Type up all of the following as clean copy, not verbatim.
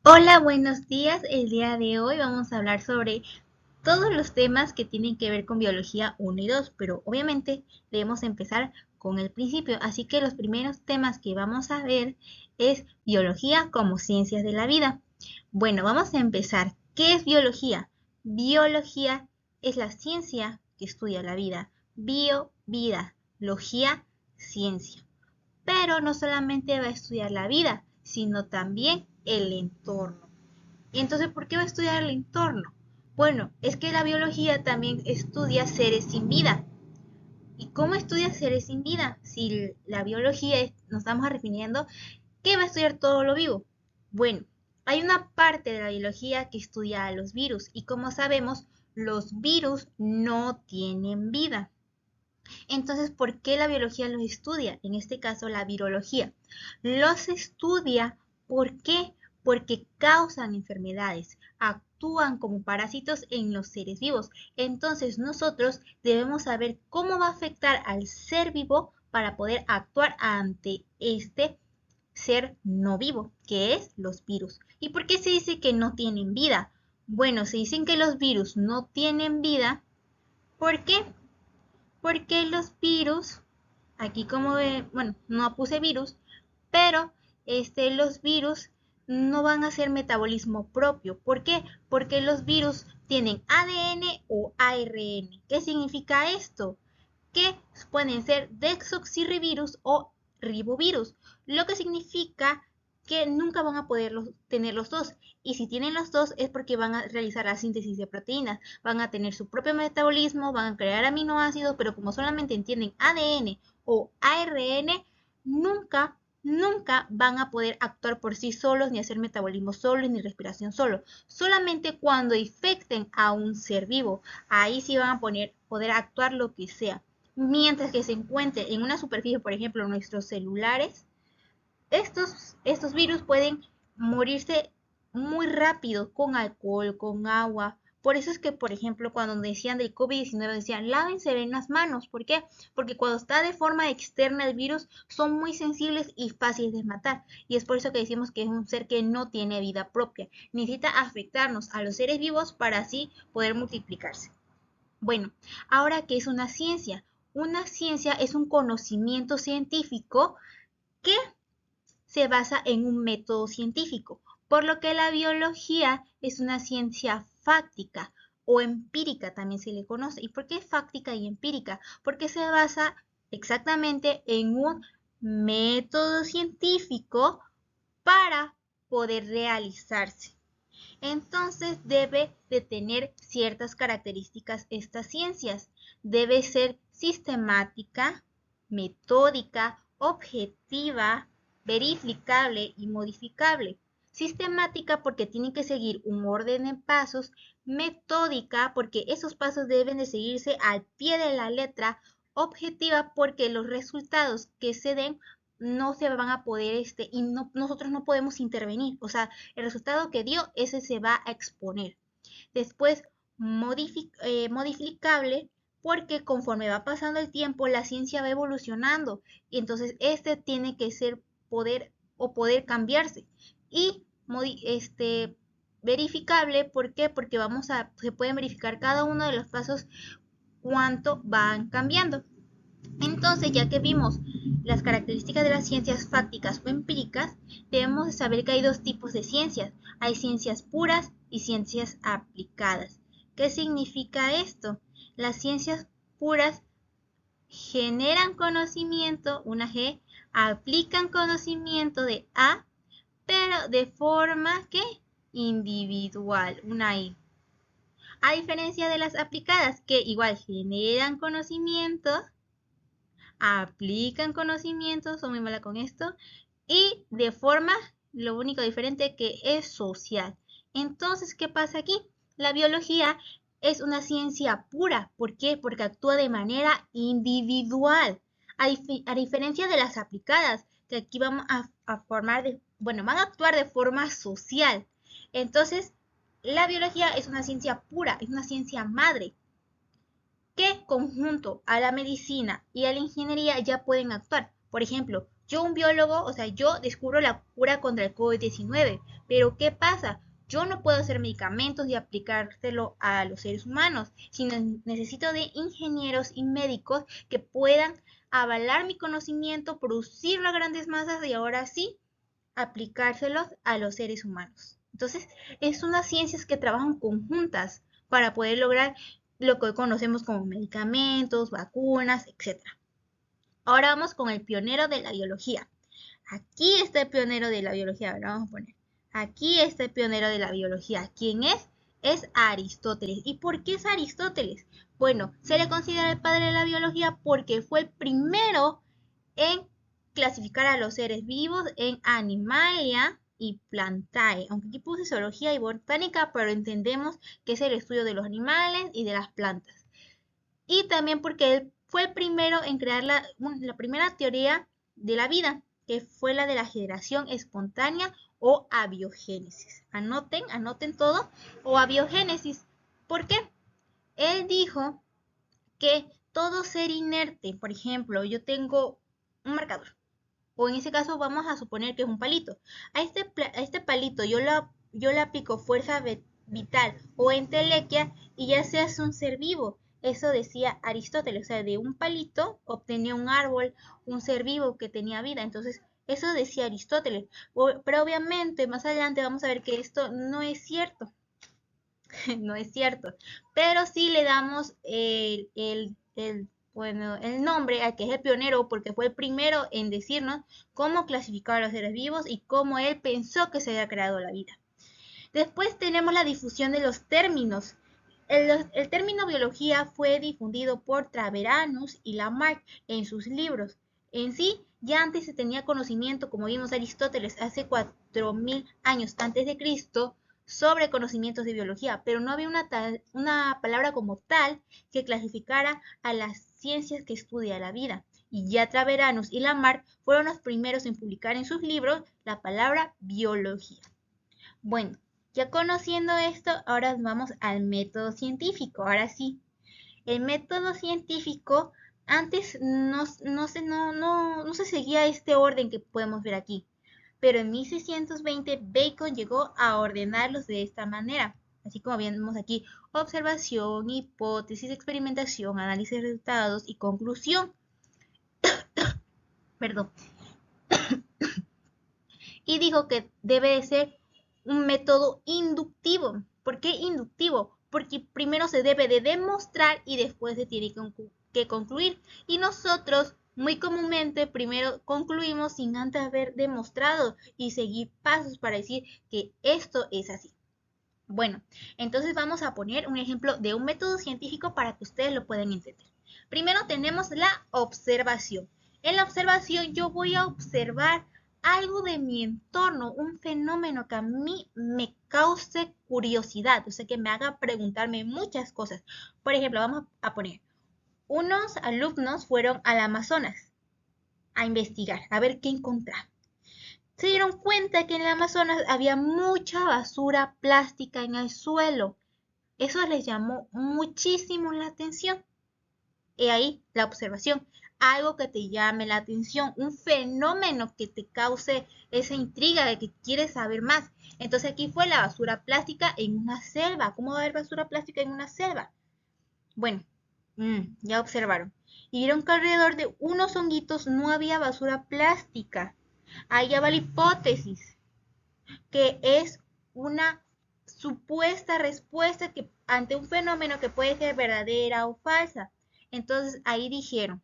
Hola, buenos días. El día de hoy vamos a hablar sobre todos los temas que tienen que ver con biología 1 y 2, pero obviamente debemos empezar con el principio. Así que los primeros temas que vamos a ver es biología como ciencias de la vida. Bueno, vamos a empezar. ¿Qué es biología? Biología es la ciencia que estudia la vida. Bio, vida. Logía, ciencia. Pero no solamente va a estudiar la vida, sino también el entorno. ¿Y entonces por qué va a estudiar el entorno? Bueno, es que la biología también estudia seres sin vida. ¿Y cómo estudia seres sin vida? Si la biología nos estamos refiriendo, ¿qué va a estudiar todo lo vivo? Bueno, hay una parte de la biología que estudia a los virus y como sabemos, los virus no tienen vida. Entonces, ¿por qué la biología los estudia? En este caso, la virología. Los estudia, ¿por qué? Porque causan enfermedades, actúan como parásitos en los seres vivos. Entonces, nosotros debemos saber cómo va a afectar al ser vivo para poder actuar ante este ser no vivo, que es los virus. ¿Y por qué se dice que no tienen vida? Bueno, se dicen que los virus no tienen vida. ¿Por qué? Porque los virus, aquí como ve, bueno, no puse virus, pero los virus no van a hacer metabolismo propio. ¿Por qué? Porque los virus tienen ADN o ARN. ¿Qué significa esto? Que pueden ser desoxirrivirus o ribovirus, lo que significa que nunca van a poder tener los dos. Y si tienen los dos es porque van a realizar la síntesis de proteínas, van a tener su propio metabolismo, van a crear aminoácidos, pero como solamente entienden ADN o ARN, nunca, nunca van a poder actuar por sí solos, ni hacer metabolismo solos, ni respiración solo. Solamente cuando infecten a un ser vivo, ahí sí van a poder actuar lo que sea. Mientras que se encuentre en una superficie, por ejemplo, nuestros celulares, estos virus pueden morirse muy rápido con alcohol, con agua. Por eso es que, por ejemplo, cuando decían del COVID-19, decían, lávense bien las manos. ¿Por qué? Porque cuando está de forma externa el virus, son muy sensibles y fáciles de matar. Y es por eso que decimos que es un ser que no tiene vida propia. Necesita afectarnos a los seres vivos para así poder multiplicarse. Bueno, ahora, ¿qué es una ciencia? Una ciencia es un conocimiento científico que se basa en un método científico, por lo que la biología es una ciencia fáctica o empírica también se le conoce. ¿Y por qué fáctica y empírica? Porque se basa exactamente en un método científico para poder realizarse. Entonces debe de tener ciertas características estas ciencias. Debe ser sistemática, metódica, objetiva, verificable y modificable. Sistemática porque tiene que seguir un orden de pasos, metódica porque esos pasos deben de seguirse al pie de la letra, objetiva porque los resultados que se den no se van a poder, y no, nosotros no podemos intervenir. O sea, el resultado que dio, ese se va a exponer. Después, modificable, porque conforme va pasando el tiempo, la ciencia va evolucionando. Y entonces tiene que ser poder cambiarse. Y verificable, ¿por qué? Porque se pueden verificar cada uno de los pasos cuánto van cambiando. Entonces, ya que vimos las características de las ciencias fácticas o empíricas, debemos de saber que hay dos tipos de ciencias. Hay ciencias puras y ciencias aplicadas. ¿Qué significa esto? Las ciencias puras generan conocimiento, una G, aplican conocimiento de A, pero de forma que individual, una I. A diferencia de las aplicadas, que igual generan conocimiento, aplican conocimientos, soy muy mala con esto, y de forma, lo único diferente que es social. Entonces, ¿qué pasa aquí? La biología es una ciencia pura. ¿Por qué? Porque actúa de manera individual. A diferencia de las aplicadas, que aquí vamos a formar, bueno, van a actuar de forma social. Entonces, la biología es una ciencia pura, es una ciencia madre que conjunto a la medicina y a la ingeniería ya pueden actuar. Por ejemplo, Yo, un biólogo, o sea, yo descubro la cura contra el COVID-19, pero ¿qué pasa? Yo no puedo hacer medicamentos y aplicárselo a los seres humanos, sino necesito de ingenieros y médicos que puedan avalar mi conocimiento, producirlo a grandes masas y ahora sí aplicárselos a los seres humanos. Entonces, es unas ciencias que trabajan conjuntas para poder lograr lo que hoy conocemos como medicamentos, vacunas, etcétera. Ahora vamos con el pionero de la biología. Aquí está el pionero de la biología. Ahora vamos a poner. Aquí está el pionero de la biología. ¿Quién es? Es Aristóteles. ¿Y por qué es Aristóteles? Bueno, se le considera el padre de la biología porque fue el primero en clasificar a los seres vivos en Animalia y Plantae. Aunque aquí puse zoología y botánica, pero entendemos que es el estudio de los animales y de las plantas. Y también porque él fue el primero en crear la primera teoría de la vida, que fue la de la generación espontánea o abiogénesis. Anoten todo, o abiogénesis. ¿Por qué? Él dijo que todo ser inerte, por ejemplo, yo tengo un marcador, o en ese caso vamos a suponer que es un palito. A este palito yo le aplico fuerza vital o entelequia y ya se hace un ser vivo. Eso decía Aristóteles, o sea, de un palito obtenía un árbol, un ser vivo que tenía vida. Entonces, eso decía Aristóteles. Pero obviamente más adelante vamos a ver que esto no es cierto. No es cierto. Pero sí le damos bueno, el nombre al que es el pionero porque fue el primero en decirnos cómo clasificar a los seres vivos y cómo él pensó que se había creado la vida. Después tenemos la difusión de los términos. El término biología fue difundido por Treviranus y Lamarck en sus libros. En sí, ya antes se tenía conocimiento, como vimos Aristóteles hace 4000 años antes de Cristo, sobre conocimientos de biología, pero no había una palabra como tal que clasificara a las ciencias que estudia la vida. Y ya Treviranus y Lamarck fueron los primeros en publicar en sus libros la palabra biología. Bueno, ya conociendo esto, ahora vamos al método científico. Ahora sí, el método científico antes no se seguía este orden que podemos ver aquí, pero en 1620 Bacon llegó a ordenarlos de esta manera. Así como vemos aquí, observación, hipótesis, experimentación, análisis de resultados y conclusión. Perdón. Y dijo que debe de ser un método inductivo. ¿Por qué inductivo? Porque primero se debe de demostrar y después se tiene que concluir. Y nosotros muy comúnmente primero concluimos sin antes haber demostrado y seguir pasos para decir que esto es así. Bueno, entonces vamos a poner un ejemplo de un método científico para que ustedes lo puedan entender. Primero tenemos la observación. En la observación yo voy a observar algo de mi entorno, un fenómeno que a mí me cause curiosidad, o sea, que me haga preguntarme muchas cosas. Por ejemplo, vamos a poner, unos alumnos fueron al Amazonas a investigar, a ver qué encontraban. Se dieron cuenta que en el Amazonas había mucha basura plástica en el suelo. Eso les llamó muchísimo la atención. Y ahí la observación, algo que te llame la atención, un fenómeno que te cause esa intriga de que quieres saber más. Entonces aquí fue la basura plástica en una selva. ¿Cómo va a haber basura plástica en una selva? Bueno, ya observaron. Y vieron que alrededor de unos honguitos no había basura plástica. Ahí ya va la hipótesis, que es una supuesta respuesta que, ante un fenómeno que puede ser verdadera o falsa. Entonces ahí dijeron,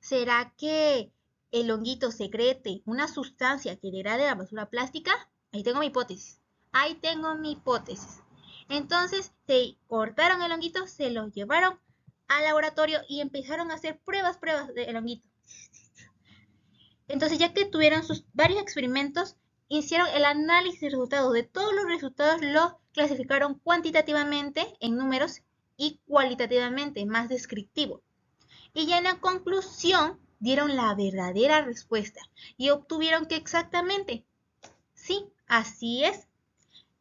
¿será que el honguito secrete una sustancia que degrade la basura plástica? Ahí tengo mi hipótesis. Ahí tengo mi hipótesis. Entonces se cortaron el honguito, se lo llevaron al laboratorio y empezaron a hacer pruebas del honguito. Entonces, ya que tuvieron sus varios experimentos, hicieron el análisis de resultados. De todos los resultados los clasificaron cuantitativamente en números y cualitativamente, más descriptivo. Y ya en la conclusión dieron la verdadera respuesta y obtuvieron que exactamente, sí, así es.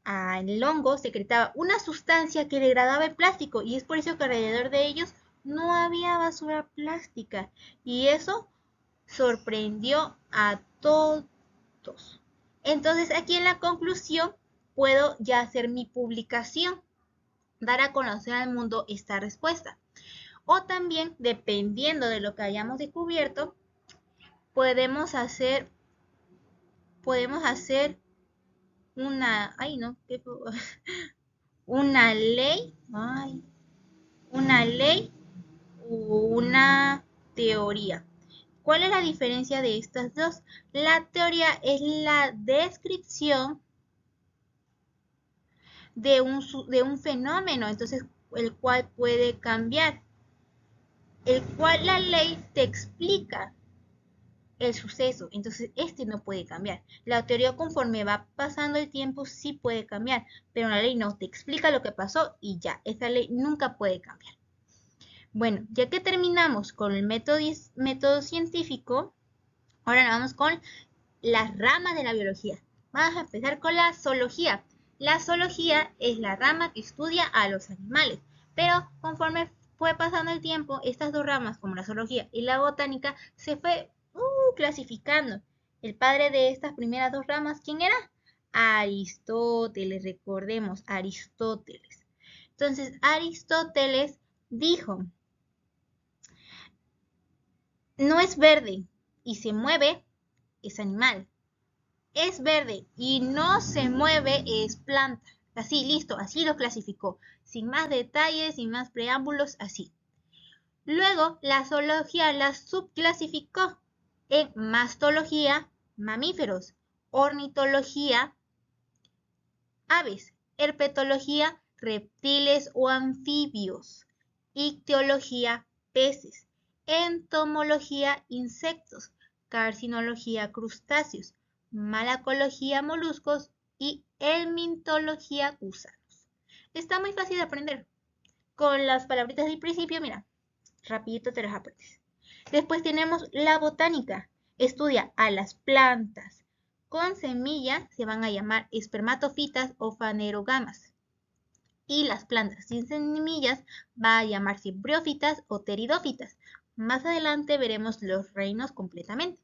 El hongo secretaba una sustancia que degradaba el plástico y es por eso que alrededor de ellos no había basura plástica. Y eso sorprendió a todos. Entonces, aquí en la conclusión puedo ya hacer mi publicación, dar a conocer al mundo esta respuesta. O también, dependiendo de lo que hayamos descubierto, podemos hacer una, ay no, una ley, una ley o una teoría. ¿Cuál es la diferencia de estas dos? La teoría es la descripción de un fenómeno, entonces el cual puede cambiar, el cual la ley te explica el suceso, entonces este no puede cambiar. La teoría conforme va pasando el tiempo sí puede cambiar, pero la ley no te explica lo que pasó y ya, esa ley nunca puede cambiar. Bueno, ya que terminamos con el método científico, ahora nos vamos con las ramas de la biología. Vamos a empezar con la zoología. La zoología es la rama que estudia a los animales, pero conforme fue pasando el tiempo, estas dos ramas, como la zoología y la botánica, se fue clasificando. El padre de estas primeras dos ramas, ¿quién era? Aristóteles, recordemos, Aristóteles. Entonces, Aristóteles dijo, no es verde y se mueve, es animal. Es verde y no se mueve, es planta. Así, listo, así lo clasificó. Sin más detalles, sin más preámbulos, así. Luego, la zoología la subclasificó en mastología, mamíferos, ornitología, aves, herpetología, reptiles o anfibios, ictiología, peces, entomología, insectos, carcinología, crustáceos, malacología, moluscos y helmintología, gusanos. Está muy fácil de aprender. Con las palabritas del principio, mira, rapidito te las aprendes. Después tenemos la botánica. Estudia a las plantas. Con semilla se van a llamar espermatofitas o fanerogamas. Y las plantas sin semillas va a llamarse briófitas o pteridófitas. Más adelante veremos los reinos completamente.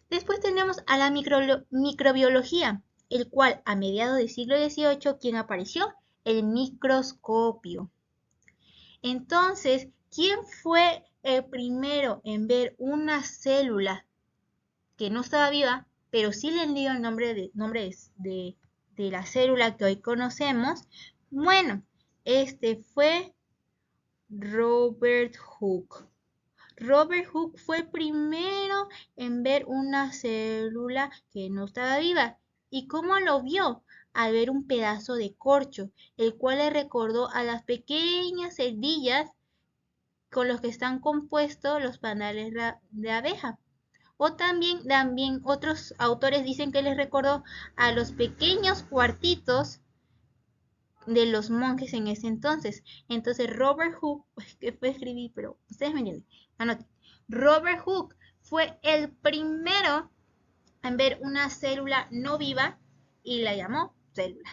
Después tenemos a la microbiología, el cual a mediados del siglo XVIII, ¿quién apareció? El microscopio. Entonces, ¿quién fue el primero en ver una célula que no estaba viva, pero sí le dio el nombre de la célula que hoy conocemos? Bueno, este fue Robert Hooke. Robert Hooke fue el primero en ver una célula que no estaba viva. ¿Y cómo lo vio? Al ver un pedazo de corcho, el cual le recordó a las pequeñas celdillas con los que están compuestos los panales de abeja. O también otros autores dicen que les recordó a los pequeños cuartitos de los monjes en ese entonces. Entonces Robert Hooke, que fue escribir, pero ustedes me entienden, anoten. Robert Hooke fue el primero en ver una célula no viva y la llamó célula.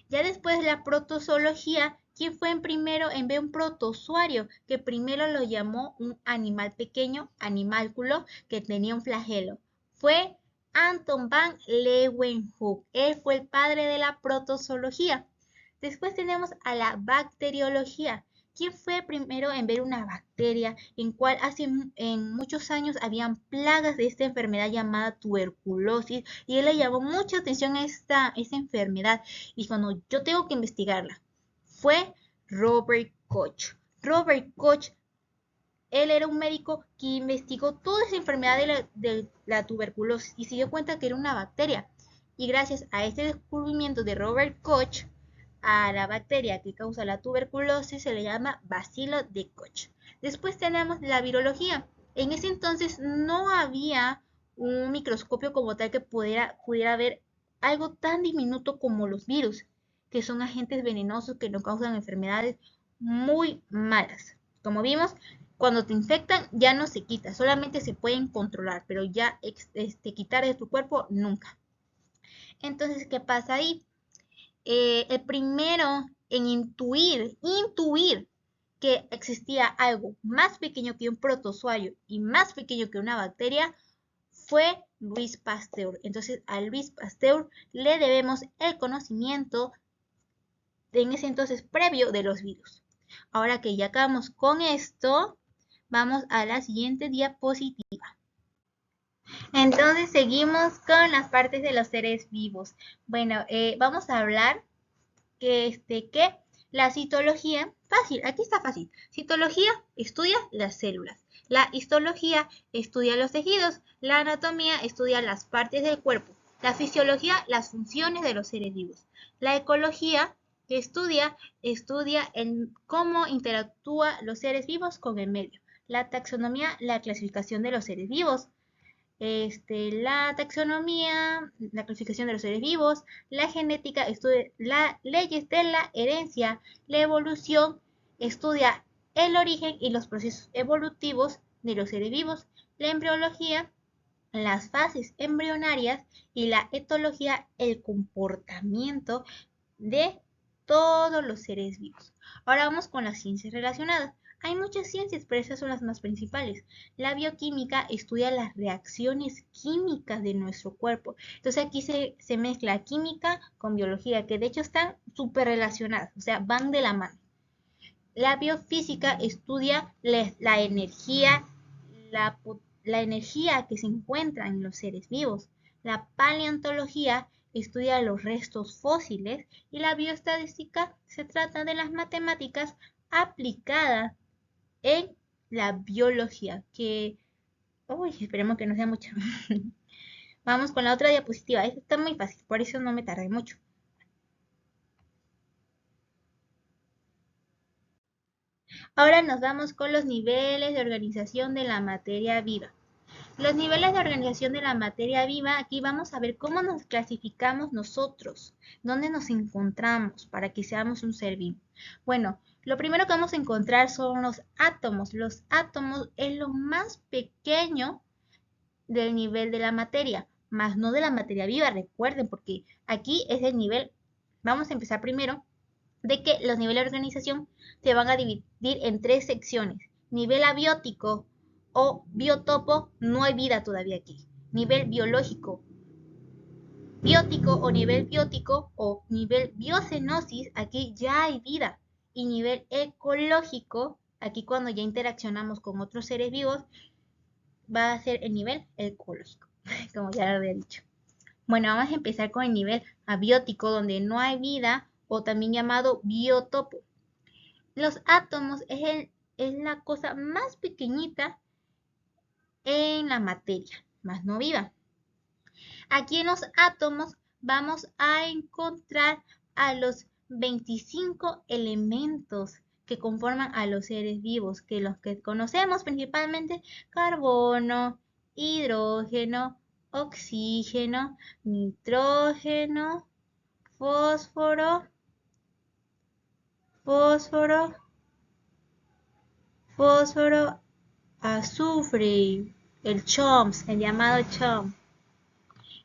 Ya después la protozoología, ¿quién fue en primero en ver un protozoario? Que primero lo llamó un animal pequeño, animálculo, que tenía un flagelo. Fue Anton van Leeuwenhoek. Él fue el padre de la protozoología. Después tenemos a la bacteriología. ¿Quién fue primero en ver una bacteria en cual en muchos años habían plagas de esta enfermedad llamada tuberculosis? Y él le llamó mucha atención a esta enfermedad y dijo, no, yo tengo que investigarla. Fue Robert Koch. Robert Koch, él era un médico que investigó toda esa enfermedad de la tuberculosis y se dio cuenta que era una bacteria. Y gracias a este descubrimiento de Robert Koch, a la bacteria que causa la tuberculosis se le llama bacilo de Koch. Después tenemos la virología. En ese entonces no había un microscopio como tal que pudiera ver algo tan diminuto como los virus, que son agentes venenosos que nos causan enfermedades muy malas. Como vimos, cuando te infectan ya no se quita, solamente se pueden controlar, pero ya quitar de tu cuerpo nunca. Entonces, ¿qué pasa ahí? El primero en intuir que existía algo más pequeño que un protozoario y más pequeño que una bacteria fue Louis Pasteur. Entonces a Louis Pasteur le debemos el conocimiento en ese entonces previo de los virus. Ahora que ya acabamos con esto, vamos a la siguiente diapositiva. Entonces seguimos con las partes de los seres vivos. Bueno, vamos a hablar que la citología, fácil, aquí está fácil. Citología estudia las células. La histología estudia los tejidos. La anatomía estudia las partes del cuerpo. La fisiología, las funciones de los seres vivos. La ecología estudia en cómo interactúan los seres vivos con el medio. La taxonomía, la clasificación de los seres vivos. La taxonomía, la clasificación de los seres vivos, la genética estudia las leyes de la herencia, la evolución estudia el origen y los procesos evolutivos de los seres vivos, la embriología, las fases embrionarias y la etología, el comportamiento de todos los seres vivos. Ahora vamos con las ciencias relacionadas. Hay muchas ciencias, pero esas son las más principales. La bioquímica estudia las reacciones químicas de nuestro cuerpo. Entonces aquí se mezcla química con biología, que de hecho están súper relacionadas, o sea, van de la mano. La biofísica estudia la energía, la energía que se encuentra en los seres vivos. La paleontología estudia los restos fósiles y la bioestadística se trata de las matemáticas aplicadas en la biología, que, uy, esperemos que no sea mucho. Vamos con la otra diapositiva. Esta está muy fácil, por eso no me tardé mucho. Ahora nos vamos con los niveles de organización de la materia viva. Los niveles de organización de la materia viva, aquí vamos a ver cómo nos clasificamos nosotros, dónde nos encontramos para que seamos un ser vivo. Bueno, lo primero que vamos a encontrar son los átomos. Los átomos es lo más pequeño del nivel de la materia, más no de la materia viva, recuerden, porque aquí es el nivel, vamos a empezar primero, de que los niveles de organización se van a dividir en tres secciones. Nivel abiótico o biotopo, no hay vida todavía aquí. Nivel biológico, biótico o nivel biótico o nivel biocenosis, aquí ya hay vida. Y nivel ecológico, aquí cuando ya interaccionamos con otros seres vivos, va a ser el nivel ecológico, como ya lo había dicho. Bueno, vamos a empezar con el nivel abiótico, donde no hay vida, o también llamado biotopo. Los átomos es la cosa más pequeñita en la materia, más no viva. Aquí en los átomos vamos a encontrar a los 25 elementos que conforman a los seres vivos, que los que conocemos principalmente carbono, hidrógeno, oxígeno, nitrógeno, fósforo, azufre, el CHOMS, el llamado CHOMS.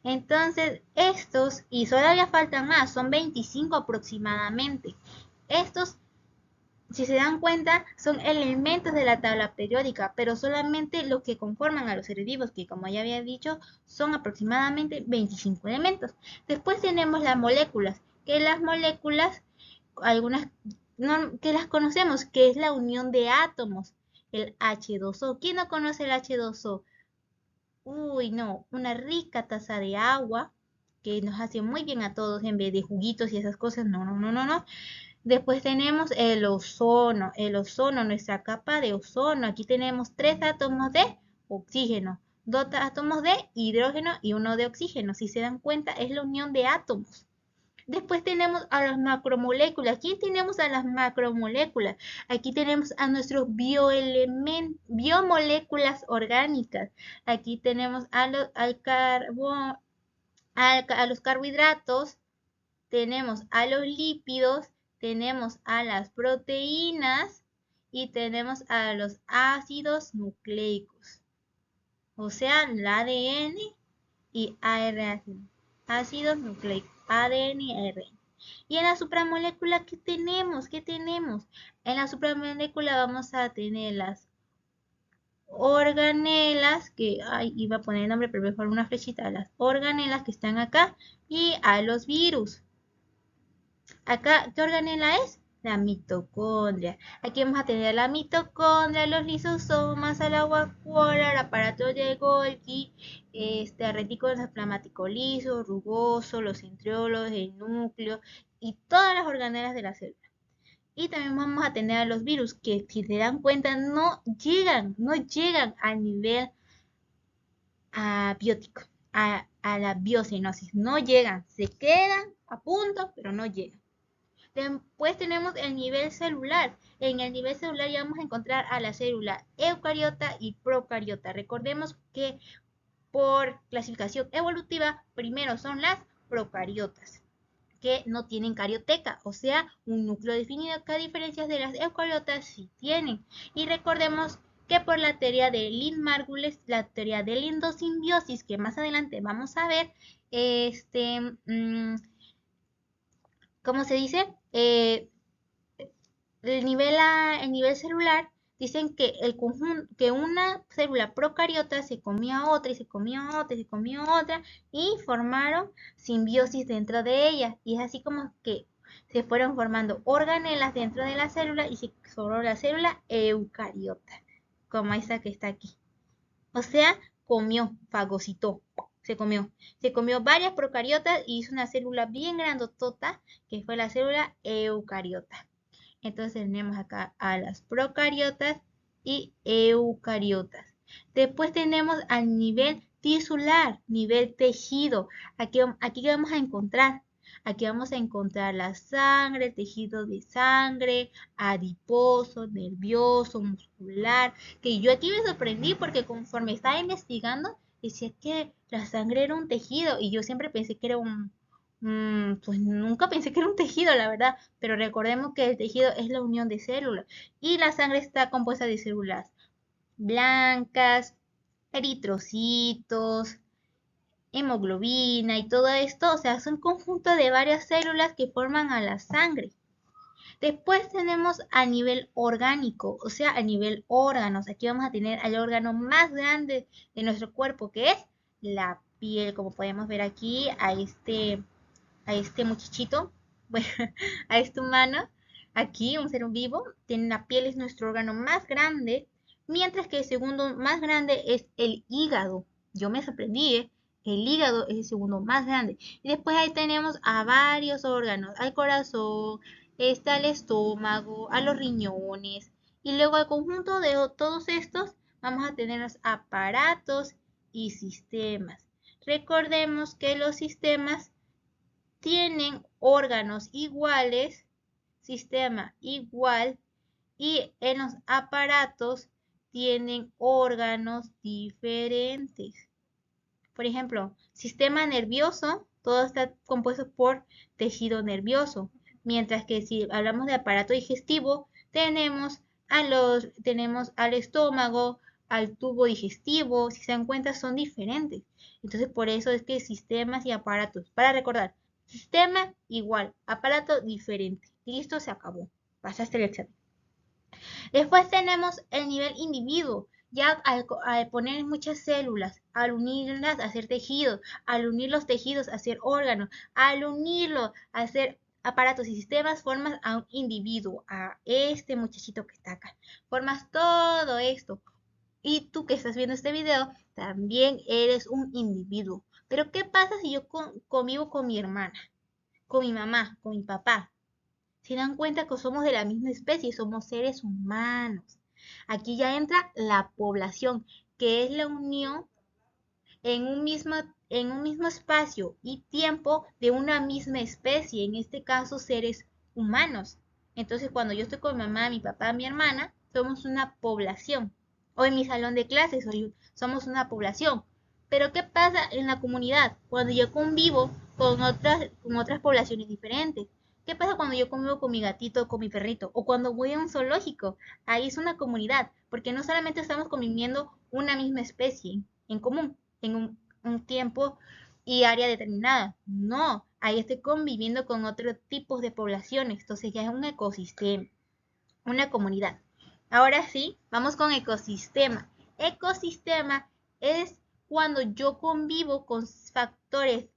Entonces, estos, y todavía faltan más, son 25 aproximadamente. Estos, si se dan cuenta, son elementos de la tabla periódica, pero solamente los que conforman a los seres vivos, que como ya había dicho, son aproximadamente 25 elementos. Después tenemos las moléculas, que las moléculas, algunas que las conocemos, que es la unión de átomos, el H2O. ¿Quién no conoce el H2O? Uy, no, una rica taza de agua que nos hace muy bien a todos en vez de juguitos y esas cosas. No, no, no, no, no. Después tenemos el ozono, nuestra capa de ozono. Aquí tenemos 3 átomos de oxígeno, 2 átomos de hidrógeno y 1 de oxígeno. Si se dan cuenta, es la unión de átomos. Después tenemos a las macromoléculas. ¿Quién tenemos a las macromoléculas? Aquí tenemos a nuestros biomoléculas orgánicas. Aquí tenemos a los carbohidratos, tenemos a los lípidos, tenemos a las proteínas y tenemos a los ácidos nucleicos. O sea, el ADN y ARN. Ácidos nucleicos, ADN y ARN. Y en la supramolécula, ¿qué tenemos? ¿Qué tenemos? En la supramolécula vamos a tener las organelas, que iba a poner el nombre, pero mejor una flechita, las organelas que están acá, y a los virus. Acá, ¿qué organela es? La mitocondria. Aquí vamos a tener la mitocondria, los lisosomas, la vacuola, el aparato de Golgi, retículo plasmático liso, rugoso, los centriolos, el núcleo y todas las organelas de la célula. Y también vamos a tener a los virus que, si se dan cuenta, no llegan al nivel abiótico, a la biocenosis. No llegan, se quedan a punto, pero no llegan. Después tenemos el nivel celular. En el nivel celular ya vamos a encontrar a la célula eucariota y procariota. Recordemos que por clasificación evolutiva, primero son las procariotas, que no tienen carioteca, o sea, un núcleo definido, que a diferencia de las eucariotas sí tienen. Y recordemos que por la teoría de Lynn-Margulis, la teoría de la endosimbiosis, que más adelante vamos a ver, ¿cómo se dice? El nivel celular, dicen que que una célula procariota se comía a otra y se comía a otra y se comía a otra y formaron simbiosis dentro de ella. Y es así como que se fueron formando organelas dentro de la célula y se formó la célula eucariota, como esa que está aquí. O sea, fagocitó, se comió varias procariotas y hizo una célula bien grandotota que fue la célula eucariota. Entonces tenemos acá a las procariotas y eucariotas. Después tenemos al nivel tisular, nivel tejido. Aquí vamos a encontrar. Aquí vamos a encontrar la sangre, tejido de sangre, adiposo, nervioso, muscular. Que yo aquí me sorprendí porque conforme estaba investigando, decía que la sangre era un tejido y yo siempre pensé que era pues nunca pensé que era un tejido, la verdad, pero recordemos que el tejido es la unión de células y la sangre está compuesta de células blancas, eritrocitos, hemoglobina y todo esto, o sea, es un conjunto de varias células que forman a la sangre. Después tenemos a nivel orgánico, o sea, a nivel órganos. Aquí vamos a tener el órgano más grande de nuestro cuerpo, que es la piel, como podemos ver aquí a este muchachito, bueno, a este humano, aquí, un ser vivo, tiene la piel, es nuestro órgano más grande, mientras que el segundo más grande es el hígado. Yo me sorprendí, ¿eh? El hígado es el segundo más grande. Y después ahí tenemos a varios órganos, al corazón, está el estómago, a los riñones. Y luego al conjunto de todos estos vamos a tener los aparatos y sistemas. Recordemos que los sistemas tienen órganos iguales, sistema igual, y en los aparatos tienen órganos diferentes. Por ejemplo, sistema nervioso, todo está compuesto por tejido nervioso, mientras que si hablamos de aparato digestivo, tenemos al estómago, al tubo digestivo, si se dan cuenta son diferentes. Entonces por eso es que sistemas y aparatos, para recordar, sistema igual, aparato diferente. Listo, se acabó. Pasaste el examen. Después tenemos el nivel individuo. Ya al poner muchas células, al unirlas a hacer tejidos, al unir los tejidos a hacer órganos, al unirlos a hacer aparatos y sistemas, formas a un individuo, a este muchachito que está acá. Formas todo esto. Y tú que estás viendo este video, también eres un individuo. Pero ¿qué pasa si yo convivo con mi hermana, con mi mamá, con mi papá? Se dan cuenta que somos de la misma especie, somos seres humanos. Aquí ya entra la población, que es la unión en un mismo espacio y tiempo de una misma especie, en este caso seres humanos. Entonces, cuando yo estoy con mi mamá, mi papá, mi hermana, somos una población. O en mi salón de clases somos una población. Pero ¿qué pasa en la comunidad? Cuando yo convivo con otras poblaciones diferentes. ¿Qué pasa cuando yo convivo con mi gatito, con mi perrito? O cuando voy a un zoológico. Ahí es una comunidad, porque no solamente estamos conviviendo una misma especie en común, en un tiempo y área determinada. No, ahí estoy conviviendo con otros tipos de poblaciones. Entonces ya es un ecosistema, una comunidad. Ahora sí, vamos con ecosistema. Ecosistema es cuando yo convivo con factores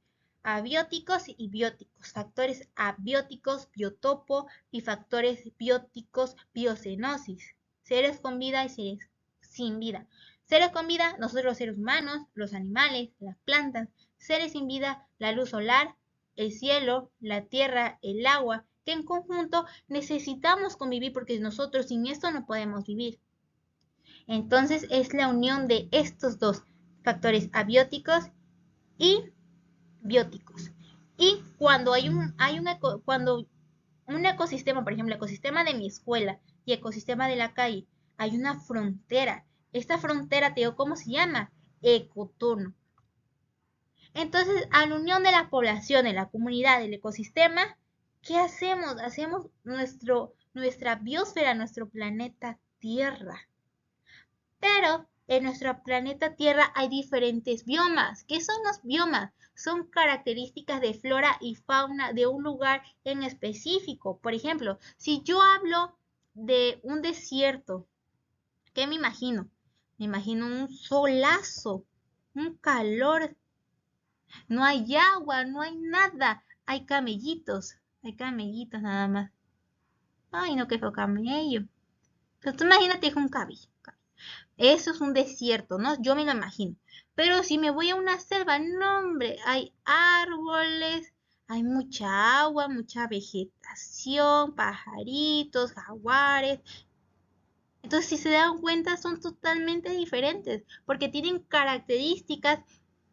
abióticos y bióticos. Factores abióticos, biotopo, y factores bióticos, biocenosis. Seres con vida y seres sin vida. Seres con vida, nosotros los seres humanos, los animales, las plantas. Seres sin vida, la luz solar, el cielo, la tierra, el agua, que en conjunto necesitamos convivir porque nosotros sin esto no podemos vivir. Entonces es la unión de estos dos factores abióticos y bióticos. Y cuando cuando un ecosistema, por ejemplo, el ecosistema de mi escuela y el ecosistema de la calle, hay una frontera. Esta frontera, te digo, ¿cómo se llama? Ecotono. Entonces, a la unión de la población, de la comunidad, del ecosistema, ¿qué hacemos? Hacemos nuestra biosfera, nuestro planeta Tierra. Pero en nuestro planeta Tierra hay diferentes biomas. ¿Qué son los biomas? Son características de flora y fauna de un lugar en específico. Por ejemplo, si yo hablo de un desierto, ¿qué me imagino? Me imagino un solazo, un calor, no hay agua, no hay nada. Hay camellitos nada más. Ay, no, qué feo camello. Pero tú imagínate es un camello. Eso es un desierto, ¿no? Yo me lo imagino. Pero si me voy a una selva, no, hombre, hay árboles, hay mucha agua, mucha vegetación, pajaritos, jaguares. Entonces, si se dan cuenta, son totalmente diferentes, porque tienen características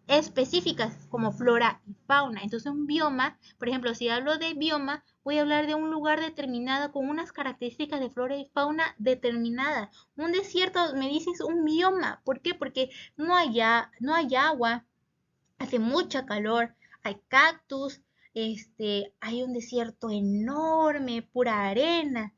específicas como flora y fauna. Entonces un bioma, por ejemplo, si hablo de bioma, voy a hablar de un lugar determinado con unas características de flora y fauna determinadas. Un desierto, me dices un bioma. ¿Por qué? Porque no hay agua, hace mucha calor, hay cactus, hay un desierto enorme, pura arena.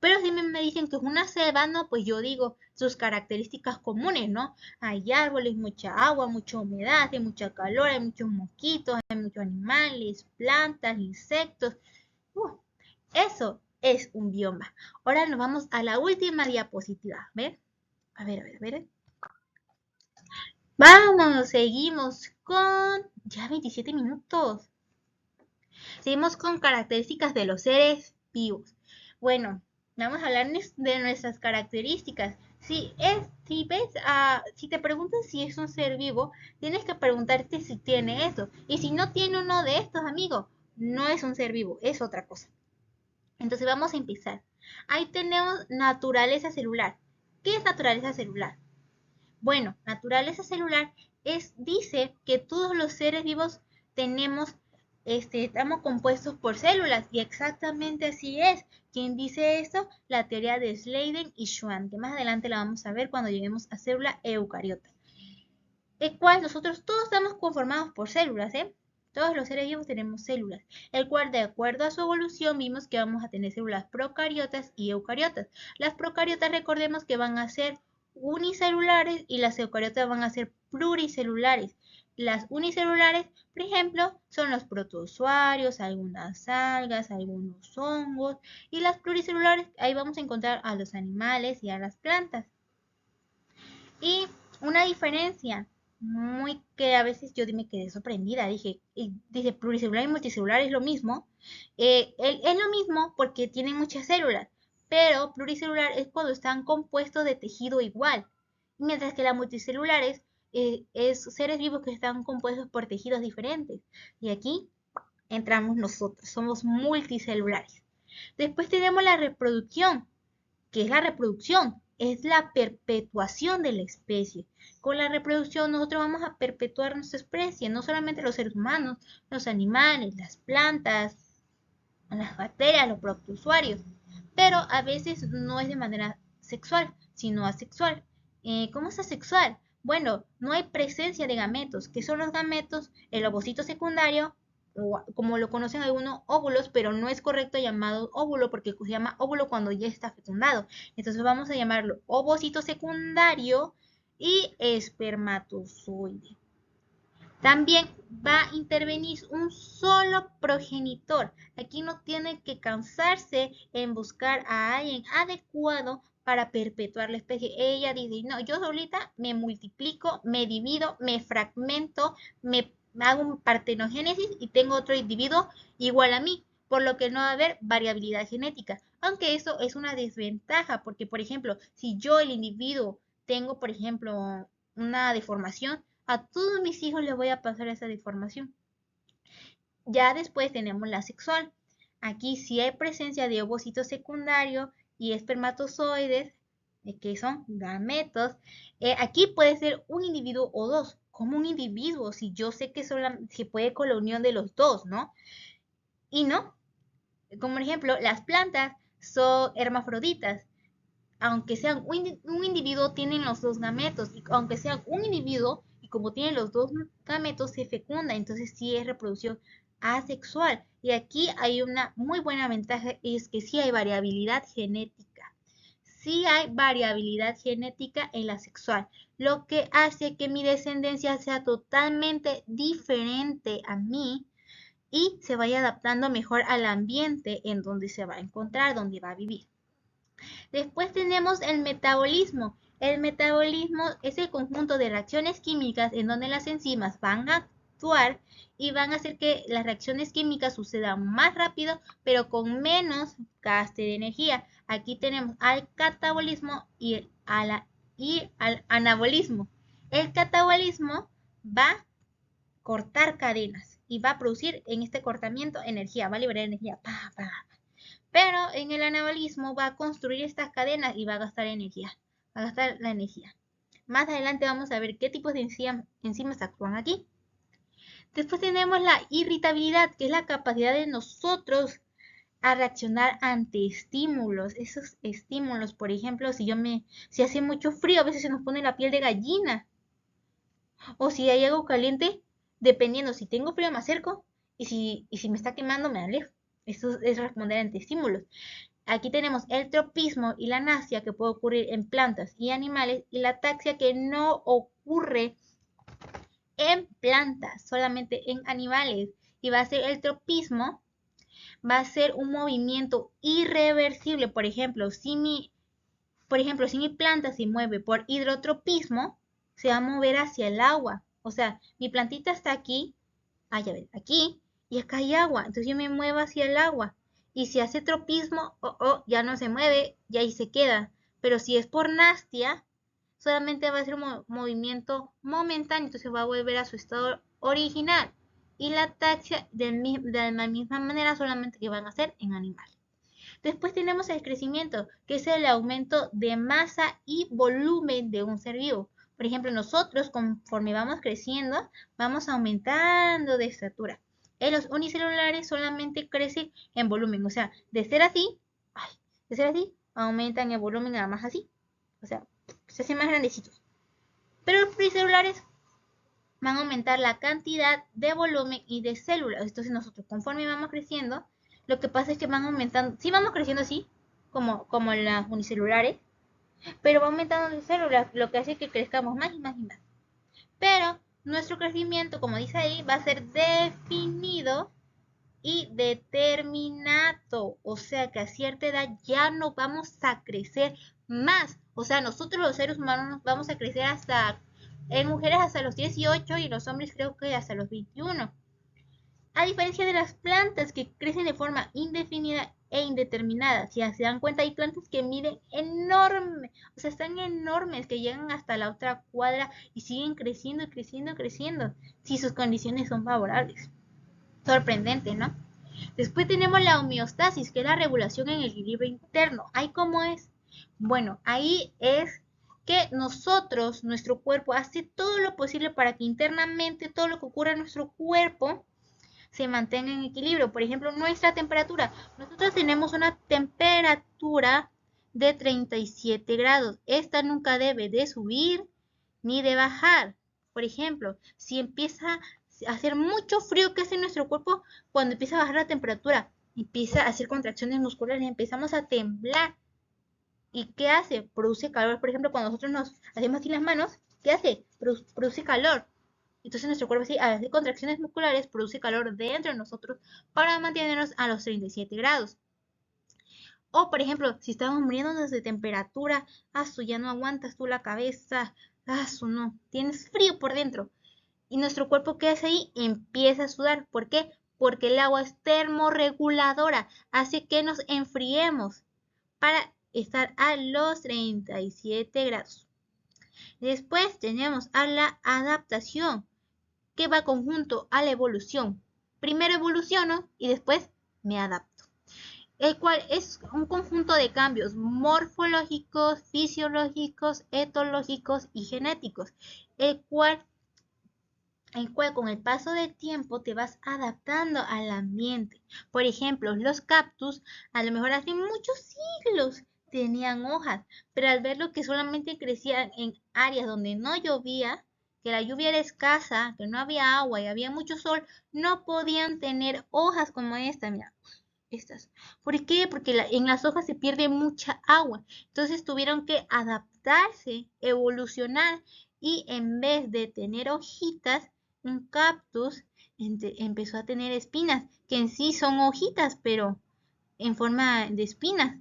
Pero si me dicen que es una selva, no, pues yo digo sus características comunes, ¿no? Hay árboles, mucha agua, mucha humedad, hay mucha calor, hay muchos mosquitos, hay muchos animales, plantas, insectos. Eso es un bioma. Ahora nos vamos a la última diapositiva. ¿Ven? A ver. Vamos, seguimos con ya 27 minutos. Seguimos con características de los seres vivos. Bueno, vamos a hablar de nuestras características. Si te preguntan si es un ser vivo, tienes que preguntarte si tiene eso. Y si no tiene uno de estos, amigos, no es un ser vivo, es otra cosa. Entonces vamos a empezar. Ahí tenemos naturaleza celular. ¿Qué es naturaleza celular? Bueno, naturaleza celular dice que todos los seres vivos estamos compuestos por células y exactamente así es. ¿Quién dice esto? La teoría de Sladen y Schwann, que más adelante la vamos a ver cuando lleguemos a célula eucariota. El cual nosotros todos estamos conformados por células, ¿eh? Todos los seres vivos tenemos células, el cual de acuerdo a su evolución vimos que vamos a tener células procariotas y eucariotas. Las procariotas recordemos que van a ser unicelulares y las eucariotas van a ser pluricelulares. Las unicelulares, por ejemplo, son los protozoarios, algunas algas, algunos hongos, y las pluricelulares, ahí vamos a encontrar a los animales y a las plantas. Y una diferencia muy que a veces yo me quedé sorprendida, dice pluricelular y multicelular es lo mismo. Es lo mismo porque tienen muchas células, pero pluricelular es cuando están compuestos de tejido igual, mientras que las multicelulares es seres vivos que están compuestos por tejidos diferentes. Y aquí entramos nosotros, somos multicelulares. Después tenemos la reproducción. ¿Qué es la reproducción? Es la perpetuación de la especie. Con la reproducción nosotros vamos a perpetuar nuestra especie, no solamente los seres humanos, los animales, las plantas, las bacterias, los protozoarios, pero a veces no es de manera sexual, sino asexual. ¿Cómo es asexual? Bueno, no hay presencia de gametos. ¿Qué son los gametos? El ovocito secundario, o como lo conocen algunos, óvulos, pero no es correcto llamado óvulo porque se llama óvulo cuando ya está fecundado. Entonces vamos a llamarlo ovocito secundario y espermatozoide. También va a intervenir un solo progenitor. Aquí no tiene que cansarse en buscar a alguien adecuado para perpetuar la especie. Ella dice, no, yo solita me multiplico, me divido, me fragmento, me hago un partenogénesis y tengo otro individuo igual a mí, por lo que no va a haber variabilidad genética. Aunque eso es una desventaja, porque por ejemplo, si yo el individuo tengo, por ejemplo, una deformación, a todos mis hijos les voy a pasar esa deformación. Ya después tenemos la sexual. Aquí sí hay presencia de ovocitos secundarios y espermatozoides, que son gametos. Aquí puede ser un individuo o dos. Como un individuo, si yo sé que se puede con la unión de los dos, ¿no? Y no. Como por ejemplo, las plantas son hermafroditas. Aunque sean un individuo, tienen los dos gametos. Y aunque sean un individuo, y como tienen los dos gametos, se fecunda. Entonces sí es reproducción asexual. Y aquí hay una muy buena ventaja, es que sí hay variabilidad genética. Sí hay variabilidad genética en la sexual, lo que hace que mi descendencia sea totalmente diferente a mí y se vaya adaptando mejor al ambiente en donde se va a encontrar, donde va a vivir. Después tenemos el metabolismo. El metabolismo es el conjunto de reacciones químicas en donde las enzimas van a actuar y van a hacer que las reacciones químicas sucedan más rápido, pero con menos gasto de energía. Aquí tenemos al catabolismo y al anabolismo. El catabolismo va a cortar cadenas y va a producir en este cortamiento energía, va a liberar energía. Pero en el anabolismo va a construir estas cadenas y va a gastar energía, va a gastar la energía. Más adelante vamos a ver qué tipos de enzimas actúan aquí. Después tenemos la irritabilidad, que es la capacidad de nosotros a reaccionar ante estímulos. Esos estímulos, por ejemplo, si hace mucho frío, a veces se nos pone la piel de gallina. O si hay algo caliente, dependiendo si tengo frío me acerco y si me está quemando me alejo. Eso es responder ante estímulos. Aquí tenemos el tropismo y la anasia que puede ocurrir en plantas y animales y la ataxia que no ocurre en plantas, solamente en animales. Y va a ser el tropismo, va a ser un movimiento irreversible. Si mi planta se mueve por hidrotropismo, se va a mover hacia el agua. O sea, mi plantita está aquí, ya ven, aquí, y acá hay agua. Entonces yo me muevo hacia el agua. Y si hace tropismo, ya no se mueve, y ahí se queda. Pero si es por nastia, solamente va a ser un movimiento momentáneo, entonces va a volver a su estado original. Y la taxia de la misma manera, solamente que van a ser en animales. Después tenemos el crecimiento, que es el aumento de masa y volumen de un ser vivo. Por ejemplo, nosotros conforme vamos creciendo, vamos aumentando de estatura. Los unicelulares solamente crecen en volumen, o sea, de ser así, aumentan el volumen a más así. O sea, se hacen más grandecitos. Pero los pluricelulares van a aumentar la cantidad de volumen y de células. Entonces nosotros conforme vamos creciendo, lo que pasa es que van aumentando, sí vamos creciendo así, como las unicelulares, pero va aumentando las células, lo que hace que crezcamos más y más y más. Pero nuestro crecimiento, como dice ahí, va a ser definido y determinado. O sea que a cierta edad ya no vamos a crecer más. O sea, nosotros los seres humanos vamos a crecer en mujeres hasta los 18 y los hombres creo que hasta los 21. A diferencia de las plantas que crecen de forma indefinida e indeterminada. Si se dan cuenta, hay plantas que miden enorme, o sea, están enormes, que llegan hasta la otra cuadra y siguen creciendo y creciendo y creciendo, si sus condiciones son favorables. Sorprendente, ¿no? Después tenemos la homeostasis, que es la regulación en el equilibrio interno. ¿Ahí cómo es? Bueno, ahí es que nuestro cuerpo, hace todo lo posible para que internamente todo lo que ocurre en nuestro cuerpo se mantenga en equilibrio. Por ejemplo, nuestra temperatura. Nosotros tenemos una temperatura de 37 grados. Esta nunca debe de subir ni de bajar. Por ejemplo, si empieza a hacer mucho frío, ¿qué hace nuestro cuerpo cuando empieza a bajar la temperatura? Empieza a hacer contracciones musculares, empezamos a temblar. ¿Y qué hace? Produce calor. Por ejemplo, cuando nosotros nos hacemos así las manos, ¿qué hace? Produce calor. Entonces nuestro cuerpo, al hacer contracciones musculares, produce calor dentro de nosotros para mantenernos a los 37 grados. O, por ejemplo, si estamos muriéndonos de temperatura, ya no aguantas tú la cabeza, no, tienes frío por dentro. Y nuestro cuerpo, ¿qué hace ahí? Empieza a sudar. ¿Por qué? Porque el agua es termorreguladora, hace que nos enfriemos para estar a los 37 grados. Después tenemos a la adaptación, que va conjunto a la evolución. Primero evoluciono y después me adapto, el cual es un conjunto de cambios morfológicos, fisiológicos, etológicos y genéticos, el cual con el paso del tiempo te vas adaptando al ambiente. Por ejemplo, los cactus a lo mejor hace muchos siglos tenían hojas, pero al ver lo que solamente crecían en áreas donde no llovía, que la lluvia era escasa, que no había agua y había mucho sol, no podían tener hojas como esta, mira, estas. ¿Por qué? Porque en las hojas se pierde mucha agua. Entonces tuvieron que adaptarse, evolucionar y en vez de tener hojitas, un cactus empezó a tener espinas, que en sí son hojitas, pero en forma de espinas.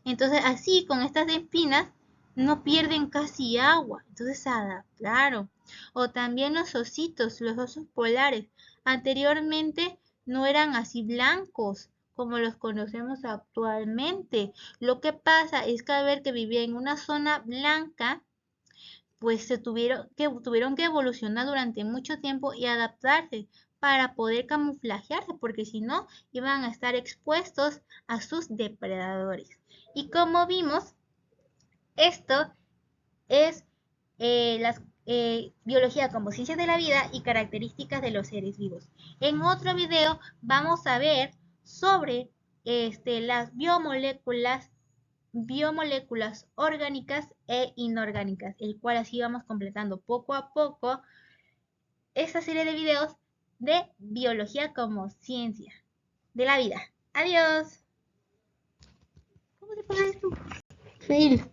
Entonces así, con estas espinas, no pierden casi agua. Entonces se adaptaron. O también los osos polares. Anteriormente no eran así blancos como los conocemos actualmente. Lo que pasa es que al ver que vivía en una zona blanca, pues tuvieron que evolucionar durante mucho tiempo y adaptarse para poder camuflajearse, porque si no, iban a estar expuestos a sus depredadores. Y como vimos, esto es la biología como ciencia de la vida y características de los seres vivos. En otro video vamos a ver sobre las biomoléculas orgánicas e inorgánicas, el cual así vamos completando poco a poco esta serie de videos de biología como ciencia de la vida. Adiós. ¿Cómo se pone esto? Fail.